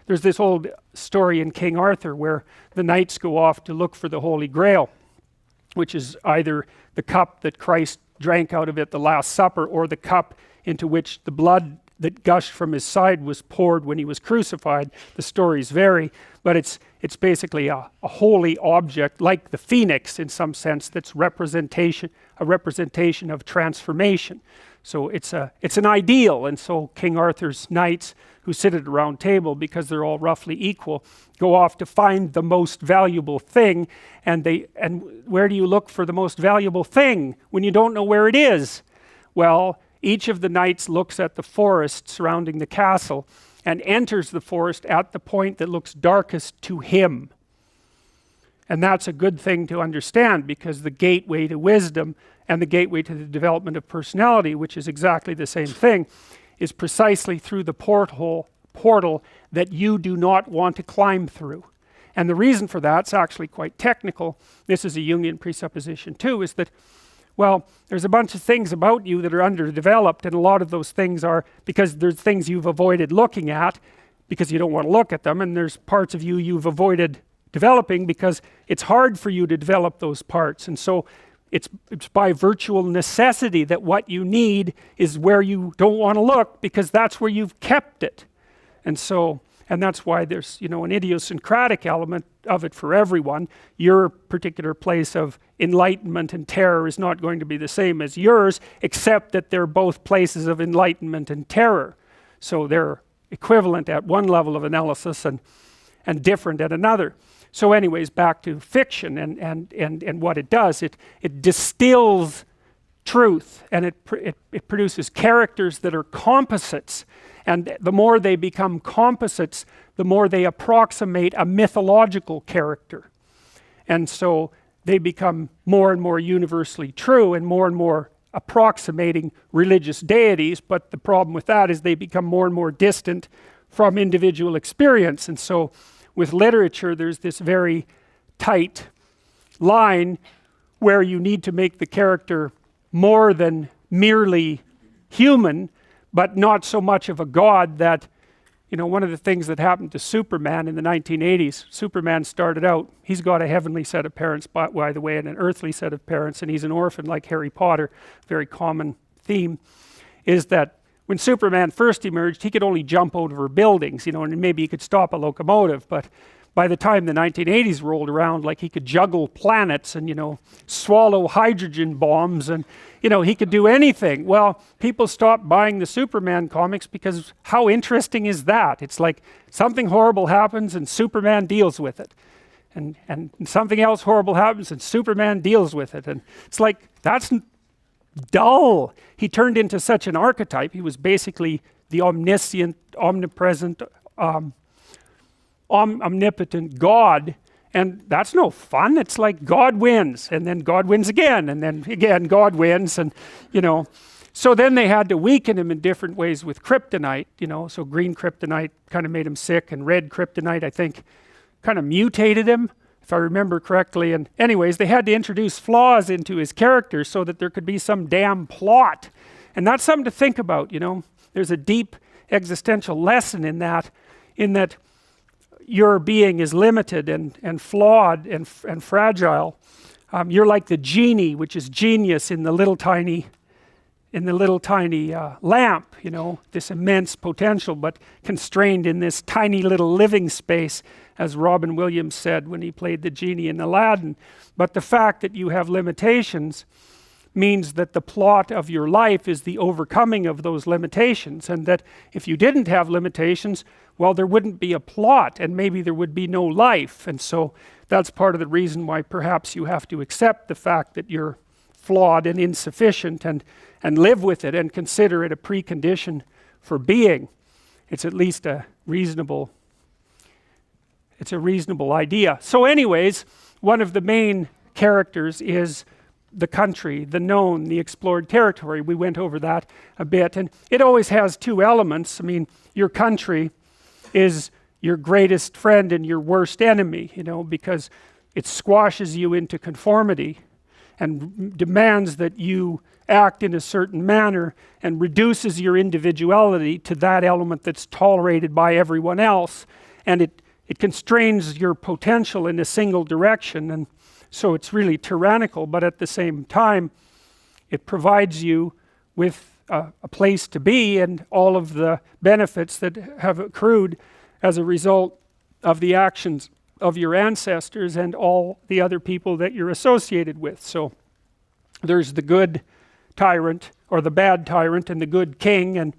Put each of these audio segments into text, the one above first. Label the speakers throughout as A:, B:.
A: there's this old story in King Arthur where the knights go off to look for the Holy Grail, which is either the cup that Christ drank out of at the Last Supper, or the cup into which the blood that gushed from his side was poured when he was crucified. The stories vary, but it's basically a holy object, like the phoenix in some sense, that's a representation of transformation. So it's an ideal, and so King Arthur's knights, who sit at a round table because they're all roughly equal, go off to find the most valuable thing. And where do you look for the most valuable thing when you don't know where it is? Well, each of the knights looks at the forest surrounding the castle and enters the forest at the point that looks darkest to him. And that's a good thing to understand, because the gateway to wisdom and the gateway to the development of personality, which is exactly the same thing, is precisely through the portal that you do not want to climb through. And the reason for that's actually quite technical. This is a Jungian presupposition too, is that, well, there's a bunch of things about you that are underdeveloped, and a lot of those things are because there's things you've avoided looking at because you don't want to look at them, and there's parts of you you've avoided developing because it's hard for you to develop those parts. And so it's by virtual necessity that what you need is where you don't want to look, because that's where you've kept it. And that's why there's, an idiosyncratic element of it for everyone. Your particular place of enlightenment and terror is not going to be the same as yours, except that they're both places of enlightenment and terror. So they're equivalent at one level of analysis and different at another. So anyways, back to fiction and what it does. It distills truth, and it produces characters that are composites. And the more they become composites, the more they approximate a mythological character. And so they become more and more universally true and more approximating religious deities. But the problem with that is they become more and more distant from individual experience. And so with literature, there's this very tight line where you need to make the character more than merely human, but not so much of a god that, one of the things that happened to Superman in the 1980s, Superman started out, he's got a heavenly set of parents, by the way, and an earthly set of parents, and he's an orphan like Harry Potter. Very common theme is that when Superman first emerged, he could only jump over buildings, and maybe he could stop a locomotive, but by the time the 1980s rolled around, like, he could juggle planets and, swallow hydrogen bombs, and, he could do anything. Well, people stopped buying the Superman comics because how interesting is that? It's like something horrible happens and Superman deals with it. And something else horrible happens and Superman deals with it. And it's like, that's dull. He turned into such an archetype. He was basically the omniscient, omnipresent, omnipotent God, and that's no fun. It's like God wins, and then God wins again, and then again God wins, and so then they had to weaken him in different ways with kryptonite. So green kryptonite kind of made him sick, and red kryptonite, I think, kind of mutated him, if I remember correctly. And anyways, they had to introduce flaws into his character so that there could be some damn plot. And that's something to think about. There's a deep existential lesson in that your being is limited and flawed and fragile. You're like the genie, which is genius in the little tiny lamp, this immense potential, but constrained in this tiny little living space, as Robin Williams said when he played the genie in Aladdin. But the fact that you have limitations means that the plot of your life is the overcoming of those limitations, and that if you didn't have limitations, well, there wouldn't be a plot, and maybe there would be no life. And so that's part of the reason why perhaps you have to accept the fact that you're flawed and insufficient, and live with it and consider it a precondition for being. It's at least a reasonable idea. So anyways, one of the main characters is the country, the known, the explored territory. We went over that a bit, and it always has two elements. I mean, your country is your greatest friend and your worst enemy, because it squashes you into conformity and demands that you act in a certain manner and reduces your individuality to that element that's tolerated by everyone else. and it constrains your potential in a single direction, and so it's really tyrannical, but at the same time it provides you with a place to be and all of the benefits that have accrued as a result of the actions of your ancestors and all the other people that you're associated with. So there's the good tyrant or the bad tyrant and the good king, and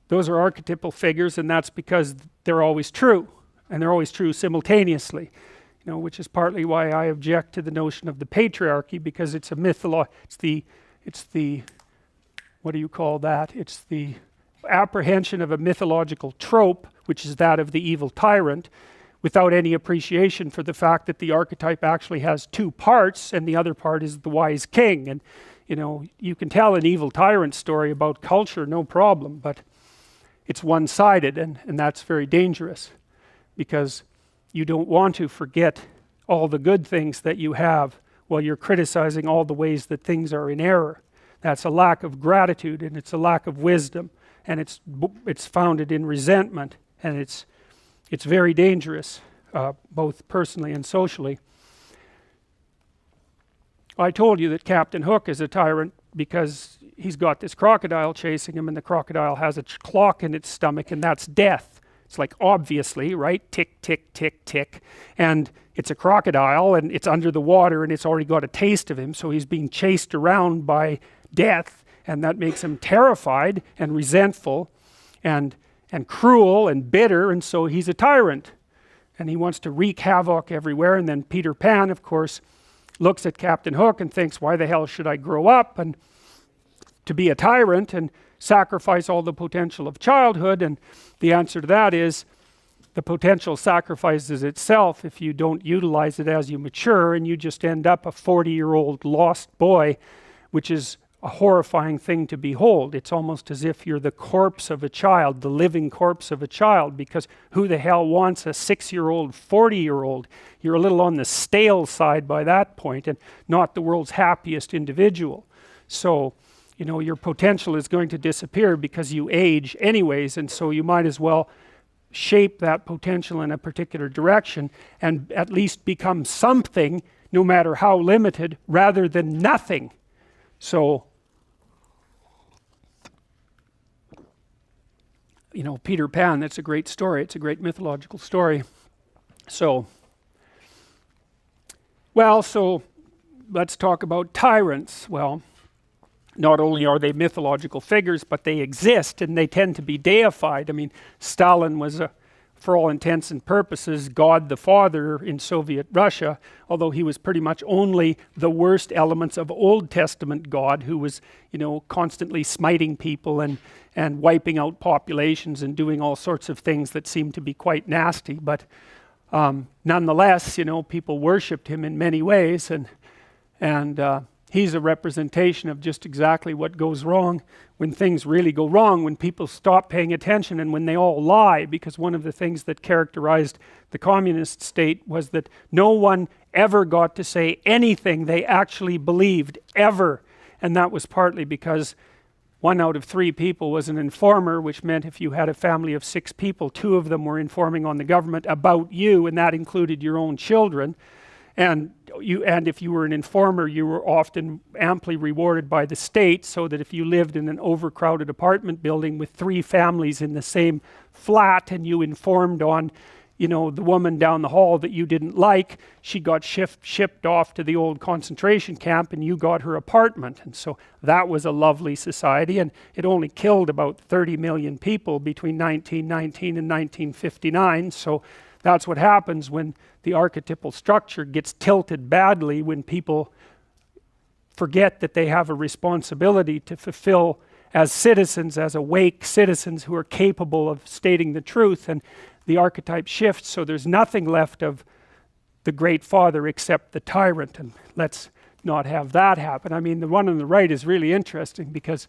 A: those are archetypal figures, and that's because they're always true, and they're always true simultaneously, you know, which is partly why I object to the notion of the patriarchy, because it's a it's the what do you call that? It's the apprehension of a mythological trope, which is that of the evil tyrant, without any appreciation for the fact that the archetype actually has two parts, and the other part is the wise king. And you know, you can tell an evil tyrant story about culture, no problem, but it's one-sided, and that's very dangerous, because you don't want to forget all the good things that you have while you're criticizing all the ways that things are in error. That's a lack of gratitude, and it's a lack of wisdom, and it's founded in resentment, and it's very dangerous, both personally and socially. I told you that Captain Hook is a tyrant because he's got this crocodile chasing him, and the crocodile has a clock in its stomach, and that's death. It's like, obviously, right? Tick, tick, tick, tick. And it's a crocodile, and it's under the water, and it's already got a taste of him, so he's being chased around by death, and that makes him terrified and resentful and cruel and bitter, and so he's a tyrant. And he wants to wreak havoc everywhere. And then Peter Pan, of course, looks at Captain Hook and thinks, why the hell should I grow up and to be a tyrant and sacrifice all the potential of childhood? And the answer to that is, the potential sacrifices itself if you don't utilize it as you mature, and you just end up a 40-year-old lost boy, which is a horrifying thing to behold. It's almost as if you're the corpse of a child, the living corpse of a child, because who the hell wants a 6-year-old, 40-year-old? You're a little on the stale side by that point, and not the world's happiest individual. So, you know, your potential is going to disappear because you age anyways, and so you might as well shape that potential in a particular direction and at least become something, no matter how limited, rather than nothing. So, you know, Peter Pan, that's a great story. It's a great mythological story. So let's talk about tyrants. Well, not only are they mythological figures, but they exist, and they tend to be deified. I mean, Stalin was for all intents and purposes, God the Father in Soviet Russia, although he was pretty much only the worst elements of Old Testament God, who was, you know, constantly smiting people and wiping out populations and doing all sorts of things that seemed to be quite nasty. But nonetheless, you know, people worshipped him in many ways, and he's a representation of just exactly what goes wrong when things really go wrong, when people stop paying attention and when they all lie. Because one of the things that characterized the communist state was that no one ever got to say anything they actually believed, ever. And that was partly because 1 out of 3 people was an informer, which meant if you had a family of 6 people, 2 of them were informing on the government about you, and that included your own children. And if you were an informer, you were often amply rewarded by the state, so that if you lived in an overcrowded apartment building with 3 families in the same flat, and you informed on, you know, the woman down the hall that you didn't like, she got shipped off to the old concentration camp, and you got her apartment. And so that was a lovely society, and it only killed about 30 million people between 1919 and 1959. So that's what happens when the archetypal structure gets tilted badly, when people forget that they have a responsibility to fulfill as citizens, as awake citizens who are capable of stating the truth, and the archetype shifts, so there's nothing left of the great father except the tyrant. And let's not have that happen. I mean, the one on the right is really interesting, because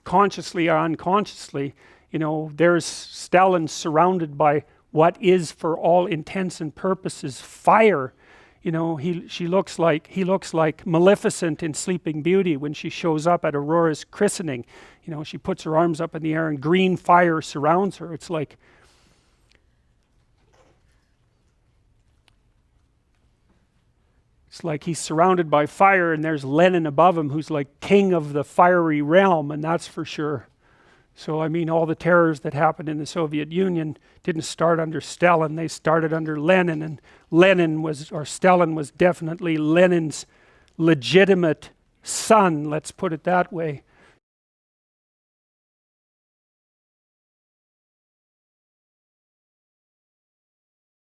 A: consciously or unconsciously, you know, there's Stalin surrounded by what is, for all intents and purposes, fire. You know, he looks like Maleficent in Sleeping Beauty when she shows up at Aurora's christening. You know, she puts her arms up in the air and green fire surrounds her. It's like, It's like he's surrounded by fire, and there's Lenin above him, who's like king of the fiery realm, and that's for sure. So I mean, all the terrors that happened in the Soviet Union didn't start under Stalin, they started under Lenin, and Stalin was definitely Lenin's legitimate son, let's put it that way.